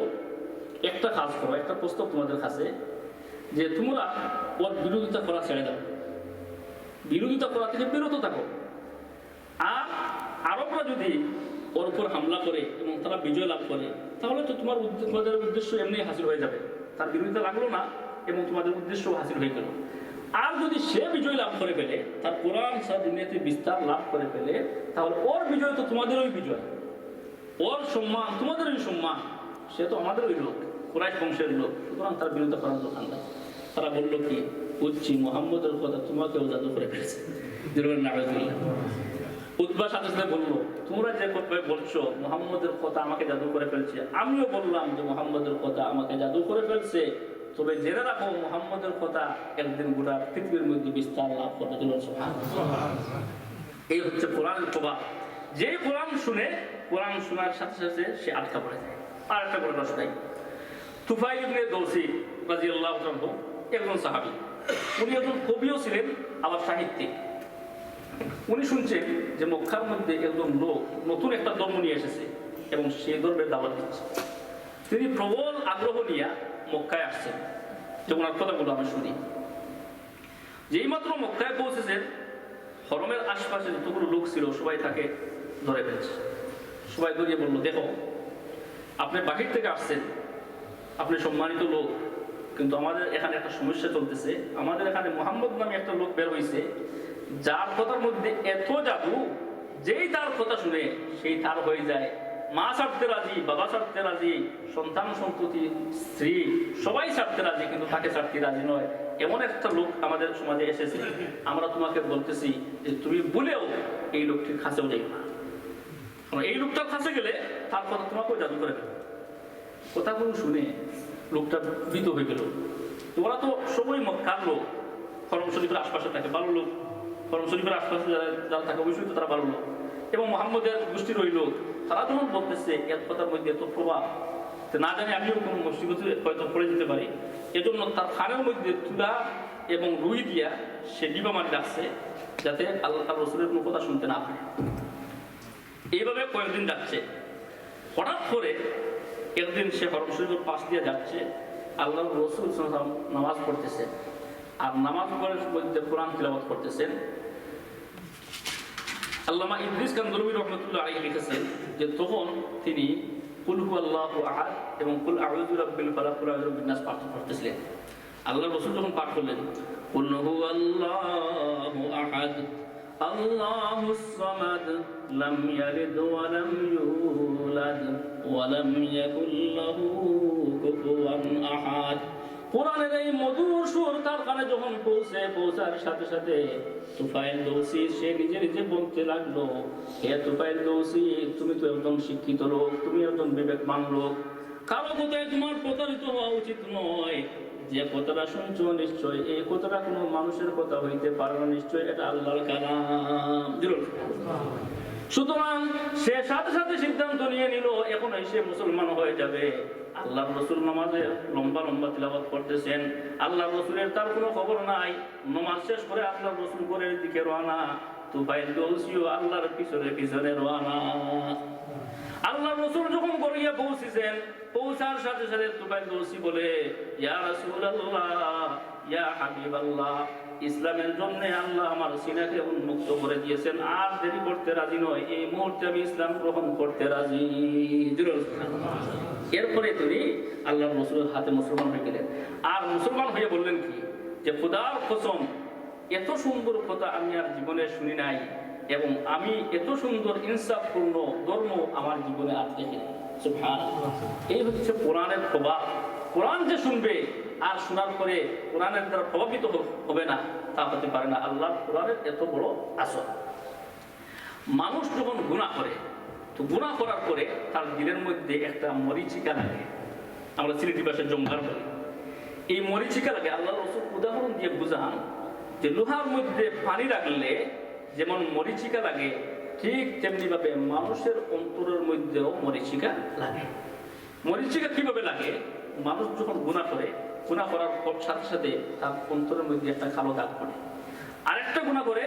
একটা কাজ করো, একটা প্রস্তাব তোমাদের কাছে, যে তোমরা ওর বিরোধিতা করা ছেড়ে দাও, বিরোধিতা করা থেকে বিরত থাকো। আর আরবরা যদি ওর উপর হামলা করে এবং তারা বিজয় লাভ করে, তাহলে তো তোমাদের উদ্দেশ্য এমনি হাসিল হয়ে যাবে, তার বিরোধিতা লাগলো না এবং তোমাদের উদ্দেশ্য হাসিল হয়ে গেল। আর যদি সে বিজয় লাভ করে ফেলে, তার কোরআন সারা দুনিয়াতে বিস্তার লাভ করে ফেলে, তাহলে ওর বিজয় তো তোমাদেরই বিজয়, ওর সম্মান তোমাদেরই সম্মান, সে তো আমাদেরই লোক, কুরাইশ বংশের লোক, সুতরাং তার বিরোধিতা করার দোকান নাই। তারা বললো কি, বুঝছি মুহাম্মদের কথা তোমাকেও জাদু করে ফেলছে। উতবার সাথে সাথে বললো, তোমরা যে কথা বলছো মুহাম্মদের কথা আমাকে জাদু করে ফেলছে, আমিও বললাম যে মুহাম্মদের কথা আমাকে জাদু করে ফেলছে, তবে জেনে রাখো মুহাম্মদের কথা একদিন গোটা পৃথিবীর মধ্যে বিস্তার লাভ করবে। এই হচ্ছে কোরআনের প্রভাব। যে কোরআন শুনে, কোরআন শোনার সাথে সাথে সে আটকা পড়ে যায়। আর একটা ঘটনা শোনাই। তুফাইল ইবনে দৌসি রাদিয়াল্লাহু আনহু একজন সাহাবী, উনি একজন কবিও ছিলেন, আবার সাহিত্যিক। উনি শুনছেন যে মক্কার মধ্যে একজন লোক নতুন একটা ধর্ম নিয়ে এসেছে এবং সেই ধর্মের দাওয়াত দিচ্ছে। তিনি প্রবল আগ্রহ নিয়ে মক্কায় আসছেন। যেমন আর কথাগুলো আমি শুনি, যেই মাত্র মক্কায় পৌঁছেছেন, হরমের আশপাশে যতগুলো লোক ছিল সবাই তাকে ধরে ফেলছে। সবাই ধরিয়ে বললো, দেখো, আপনি বাহির থেকে আসছেন, আপনি সম্মানিত লোক, কিন্তু আমাদের এখানে একটা সমস্যা চলতেছে। আমাদের এখানে মুহাম্মদ নামে একটা লোক বের হয়েছে, যার কথার মধ্যে এত জাদু, যেই তার কথা শুনে সেই তার হয়ে যায়। মা ছাড়তে রাজি, বাবা ছাড়তে রাজি, সন্তান সন্ততি, স্ত্রী সবাই ছাড়তে রাজি, কিন্তু তাকে ছাড়তে রাজি নয়। এমন একটা লোক আমাদের সমাজে এসেছে। আমরা তোমাকে বলতেছি যে তুমি বলেও এই লোকটির কাছেও যাই না, এই লোকটার কাছে গেলে তার কথা তোমাকেও জাদু করে ফেলবে। কথাগুলো শুনে লোকটা ভীত হয়ে গেল। তোমরা তো সবাই মক্কার লোক, হরম শরীফের আশপাশে থাকে, ভালো লোক, হরম শরীফের আশপাশে যারা থাকে অবশ্যই তো তারা ভালো লোক, এবং মুহাম্মদের গোষ্ঠীর ওই লোক। তারা যখন বলতেছে এর কথার মধ্যে এত প্রভাব, না জানি আমিও কোনো মুসিবতে হয়তো পড়ে যেতে পারি, এজন্য তার খানের মধ্যে তুলা এবং রুই দিয়া সে ডিবা মারি রাখছে, যাতে আল্লাহ তার রসুলের কোনো কথা শুনতে না পারে। এইভাবে কয়েকদিন যাচ্ছে। হঠাৎ করে একদিন সে হরম শরীফের পাশ দিয়ে যাচ্ছে, আল্লাহ রসুল নামাজ পড়তেছে, আর নামাজ পড়ার মধ্যে কোরআন তিলাওয়াত করতেছেন। আল্লামা ইদ্রিস কান্দরবী রহমতুল্লাহ আলাইহি লিখেছেন যে তখন তিনি কুল হুয়াল্লাহু আহাদ এবং কুল আউযু বিরাব্বিল ফালাক, কুল আউযু বিরাব্বিন নাস পাঠ করতেছিলেন। আল্লাহ রাসূল যখন পাঠ করলেন, কুল হুয়াল্লাহু আহাদ আল্লাহুস সামাদ লাম ইয়ালিদ ওয়া লাম ইউলাদ ওয়া লাম ইয়াকুল লাহু কুফুয়ান আহাদ, কোরআনের এই মধুর সুর তার কানে যখন পৌঁছার সাথে সাথে তুফাইল দৌসি সে নিজে নিজে বলতে লাগলো, হে তুফাইল দৌসি, তুমি তো একজন শিক্ষিত লোক, তুমি একজন বিবেকবান লোক, কারো কোথায় তোমার প্রতারিত হওয়া উচিত নয়। যে কথাটা শুনছো নিশ্চয় এই কথাটা কোনো মানুষের কথা হইতে পারে না, নিশ্চয় এটা আল্লাহর কালাম। সুতরাং সে সাথে সাথে সিদ্ধান্ত নিয়ে নিল এখন সে মুসলমান হয়ে যাবে। আল্লাহ রসুল নামাজে লম্বা লম্বা তিলাওয়াত করতেছেন, আল্লাহ রসুলের তার কোনো খবর নাই। নামাজ শেষ করে আল্লাহ রসুল করে দিকে রওনা, তুফাইল দৌসিও আল্লাহর পিছনে পিছনে রওনা। আল্লাহ রসুল যখন গড়িয়ে পৌঁছেছেন, পৌঁছার সাথে সাথে তুফাইল দৌসি বলে, ইয়া রাসূলুল্লাহ, ইয়া হাবিবাল্লাহ, ইসলামের জন্য আল্লাহ আমার সিনাকে উন্মুক্ত করে দিয়েছেন, আর দেরি করতে রাজি নয়, এই মুহূর্তে আমি ইসলাম গ্রহণ করতে রাজি। এরপরে তিনি আল্লাহ রসুলের হাতে মুসলমান হয়ে গেলেন। আর মুসলমান হয়ে বললেন কি, যে খোদার কসম, এত সুন্দর কথা আমি আর জীবনে শুনি নাই, এবং আমি এত সুন্দর ইনসাফপূর্ণ ধর্ম আমার জীবনে আর দেখিনি। সুবহানাল্লাহ। এই হচ্ছে কোরআনের প্রভাব। কোরআন যে শুনবে আর শোনার পরে কোরআনের দ্বারা প্রভাবিত হবে না, তা হতে পারে না। আল্লাহ কোরআনের এত বড় আসর। মানুষ যখন গুনাহ করে, তো গুনাহ করার পরে তার দিলের মধ্যে একটা মরিচিকা লাগে, আমরা সিলেটি ভাষায় জঙ্গার বলি। এই মরিচিকা লাগে। আল্লাহ রাসূল উদাহরণ দিয়ে বুঝান যে লোহার মধ্যে পানি রাখলে যেমন মরিচিকা লাগে, ঠিক তেমনি ভাবে মানুষের অন্তরের মধ্যেও মরিচিকা লাগে। মরিচিকা কিভাবে লাগে? মানুষ যখন গুনাহ করে, গুনাহ করার সাথে সাথে তার অন্তরের মধ্যে একটা কালো দাগ পড়ে, আরেকটা গুনাহ করে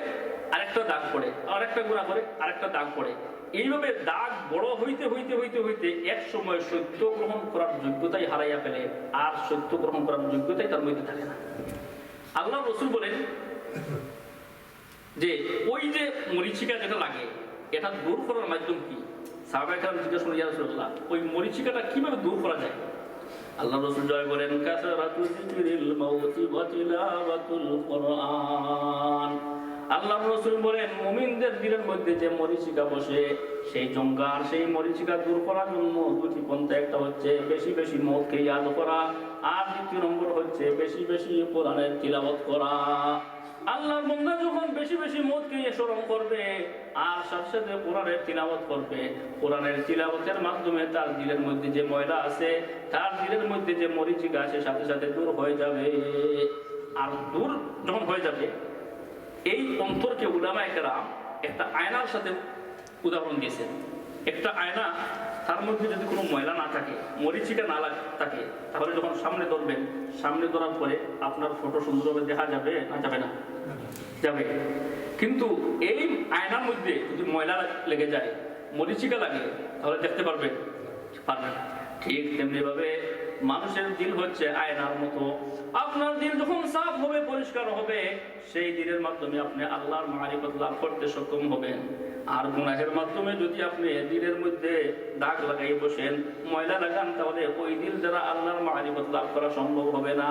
আরেকটা দাগ পড়ে, আরেকটা গুনাহ করে আরেকটা দাগ পড়ে। এইভাবে দাগ বড় হইতে হইতে হইতে হইতে এক সময় সত্য গ্রহণ করার যোগ্যতাই হারাইয়া ফেলে, আর সত্য গ্রহণ করার যোগ্যতাই তার মধ্যে থাকে না। আল্লাহ রাসূল বলেন যে ওই যে মরিচিকা যেটা লাগে, এটা দূর করার মাধ্যম কি? সাহাবায়ে কেরাম জিজ্ঞাসা করেন, ইয়া রাসূলুল্লাহ, ওই মরিচিকাটা কিভাবে দূর করা যায়? আল্লাহ রাসূল জয় বলেন, কাসারাতু যিকরিল মাউতি ওয়া তিলাওয়াতুল কুরআন। আল্লাহ রাসূল বলেন, মুমিনদের দিলের মধ্যে যে মরিচিকা বসে, সেই জঙ্গার, সেই মরিচিকা দূর করার জন্য দুটি পন্থা। একটা হচ্ছে বেশি বেশি মওতকে ইয়াদ করা, আর দ্বিতীয় নম্বর হচ্ছে বেশি বেশি কোরআনের তিলাওয়াত করা। আল্লাহর বান্দা যখন বেশি বেশি মওতকে স্মরণ করবে আর সাথে সাথে কোরআনের তিলাওয়াত করবে, কোরআনের তিলাওয়াতের মাধ্যমে তার দিলের মধ্যে যে ময়লা আছে, তার দিলের মধ্যে যে মরিচিকা আছে, সাথে সাথে দূর হয়ে যাবে। আর দূর যখন হয়ে যাবে, এই অন্তরকে উলামায়ে কেরাম একটা আয়নার সাথে উদাহরণ দিয়েছেন। একটা আয়না, তার মধ্যে যদি কোনো ময়লা না থাকে, মরিচিকা না থাকে, তাহলে যখন সামনে ধরবেন, সামনে ধরার পরে আপনার ফটো সুন্দরভাবে দেখা যাবে না যাবে না? যাবে। কিন্তু এই আয়নার মধ্যে যদি ময়লা লেগে যায়, মরিচিকা লাগে, তাহলে দেখতে পারবেন? পারবেন না। ঠিক তেমনি ভাবে মানুষের দিল হচ্ছে আয়নার মতো। আপনার দিল যখন সাফ হবে, পরিষ্কার হবে, সেই দিলের মাধ্যমে আপনি আল্লাহর মারিফত লাভ করতে সক্ষম হবেন। আর গুনাহের মাধ্যমে যদি আপনি দিলের মধ্যে দাগ লাগাই বসেন, ময়লা লাগান, তাহলে ওই দিল দ্বারা আল্লাহর মারিফত লাভ করা সম্ভব হবে না।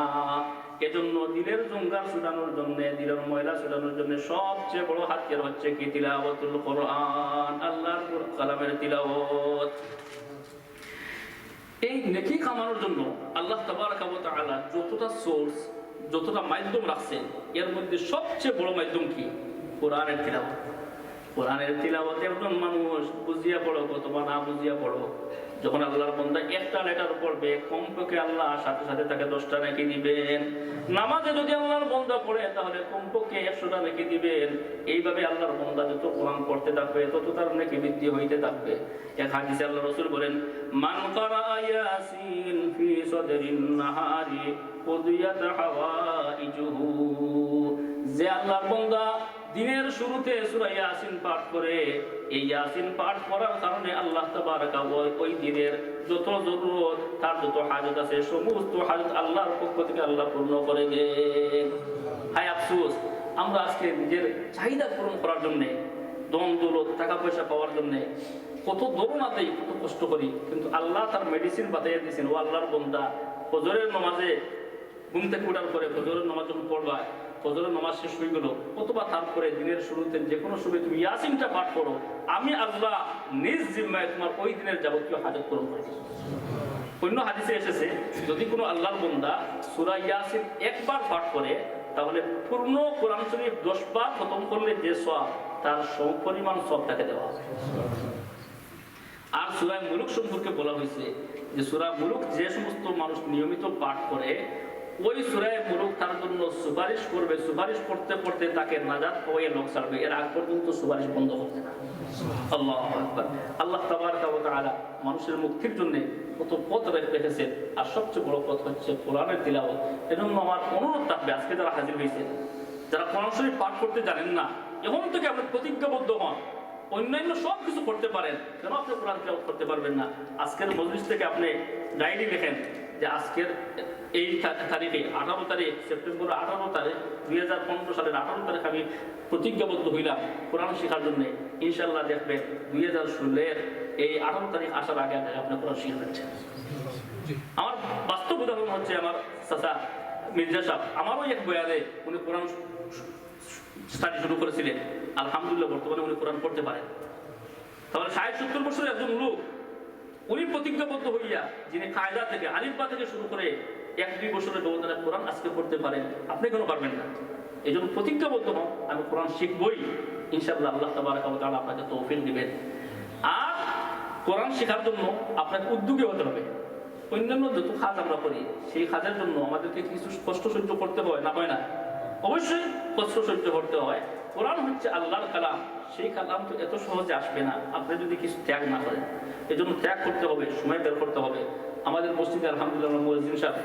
এজন্য দিলের জঙ্গার ছুটানোর জন্য, দিলের ময়লা ছুটানোর জন্য সবচেয়ে বড় হাতিয়ার হচ্ছে কি? তিলাওয়াতুল কোরআন, আল্লাহর কালামের তিলাওয়াত। এই নেকি কামানোর জন্য আল্লাহ তাবারাকা ওয়া তাআলা যতটা সোর্স, যতটা মাধ্যম রাখছেন, এর মধ্যে সবচেয়ে বড় মাধ্যম কি? কোরআনের তিলাওয়াত। কোরআনের তিলাওয়াত একজন মানুষ বুঝিয়া পড়ো অথবা না বুঝিয়া পড়ো, যখন আল্লাহর বান্দা একটা লেটার পড়বে, কমপক্ষে আল্লাহ সাথে সাথে তাকে 10টা নেকি দিবেন। নামাজে যদি আল্লাহর বান্দা পড়ে, তাহলে কমপক্ষে 100টা নেকি দিবেন। এইভাবে আল্লাহর বান্দা যত কোরআন পড়তে থাকবে, তত তার নেকি বৃদ্ধি হইতে থাকবে। এক হাদিসে আল্লাহ রাসূল বলেন, মান ক্বারা ইয়াসিন ফি সাদরিন নাহারি কুদিয়াত হাওয়াইজুহু। যে আল্লাহর বান্দা দিনের শুরুতে সূরা ইয়াসিন পাঠ করে, এই ইয়াসিন পাঠ করার কারণে আল্লাহ তাবারাকা ওই দিনের যত জরুরত, তার যত হাজত আছে, সমস্ত হাজত আল্লাহর পক্ষ থেকে আল্লাহ পূর্ণ করে দেন। হায় আফসোস, আমরা আজকে নিজের চাহিদা পূরণ করার জন্য, ধন দৌলত, টাকা পয়সা পাওয়ার জন্য কত দৌড়াতেই কত কষ্ট করি, কিন্তু আল্লাহ তার মেডিসিন বাতাইয়া দিয়েছেন। ও আল্লাহর বান্দা, ফজরের নামাজে ঘুম থেকে ওঠার পরে ফজরের নামাজ যখন পড়বা, ফজরের নামাজ শেষ হয়ে গেল, অথবা তারপরে দিনের শুরুতে যে কোনো সময় তুমি ইয়াসিনটা পাঠ করো, আমি আল্লাহ নিজ জিম্মায় তোমার ওই দিনের যাবতীয় হাজত পূরণ করে দিই। অন্য হাদিসে এসেছে যদি কোনো আল্লাহর বান্দা সূরা ইয়াসিন একবার পাঠ করে তাহলে পূর্ণ কোরআন শরীফ 10 বার খতম করলে যে সওয়াব তার সমপরিমাণ সওয়াব তাকে দেওয়া হবে। আর সূরা মুলুক সম্পর্কে বলা হয়েছে যে সূরা মুলুক যে সমস্ত মানুষ নিয়মিত পাঠ করে ওই সূরা মুলুক তার জন্য সুপারিশ করবে, সুপারিশ করতে করতে তাকে নাজাত পাওয়ায় লোক ছাড়বে, এর আগ পর্যন্ত সুপারিশ বন্ধ হবে না। আল্লাহু আকবার। আল্লাহ তাবারaka ওয়া তাআলা মানুষের মুক্তির জন্য কত পথ রেখেছেন, আর সবচেয়ে বড় পথ হচ্ছে কোরআনের তিলাওয়াত। এজন্য আমার অনুরোধ থাকবে আজকে যারা হাজির হয়েছেন, যারা কোরআন শরীফ পাঠ করতে জানেন না, এখন থেকে আপনি প্রতিজ্ঞাবদ্ধ হন, অন্যান্য সব কিছু করতে পারেন, কেন আপনি কোরআন তিলাওয়াত করতে পারবেন না? আজকের মজলিস থেকে আপনি ডায়েরি লেখেন যে আজকের এই তারিখে 18 তারিখ সেপ্টেম্বর 18 তারিখ 2015 সালের 18 তারিখ আমি প্রতিজ্ঞাবদ্ধ হইলাম কোরআন শেখার জন্য। ইনশাল্লাহ দেখবেন 2016 এই 18 তারিখ আসার আগে আগে আপনি কোরআন শিখে ফেলছেন। আমার বাস্তব উদাহরণ হচ্ছে আমার চাচা মির্জা সাহেব, আমারও এক বয়ানে উনি কোরআন স্টাডি শুরু করেছিলেন, আলহামদুলিল্লাহ বর্তমানে উনি কোরআন পড়তে পারেন। তাহলে 60-70 বছরের একজন লোক উনি প্রতিজ্ঞাবদ্ধ হইয়া যিনি কায়দা থেকে আলিফবা থেকে শুরু করে 1-2 বছরের ব্যবধানে কোরআন আজকে পড়তে পারেন, আপনি কেন পারবেন না? এই জন্য প্রতিজ্ঞাবদ্ধ হন, আমি কোরআন শিখবই। ইনশাআল্লাহ আল্লাহ তাবারaka ওয়া তাআলা আপনাকে তৌফিক দিবেন। আর কোরআন শেখার জন্য আপনাকে উদ্যোগী হতে হবে। অন্যান্য যত কাজ আমরা করি সেই কাজের জন্য আমাদেরকে কিছু কষ্ট সহ্য করতে হয়, না হয় না? অবশ্যই কষ্ট সহ্য করতে হয়। কোরআন হচ্ছে আল্লাহর কালাম, সেই কালাম তো এত সহজে আসবে না আপনি যদি কিছু ত্যাগ না করেন। এই জন্য ত্যাগ করতে হবে, সময় বের করতে হবে। আমাদের মসজিদে আলহামদুলিল্লাহ মুয়াজ্জিন সাহেব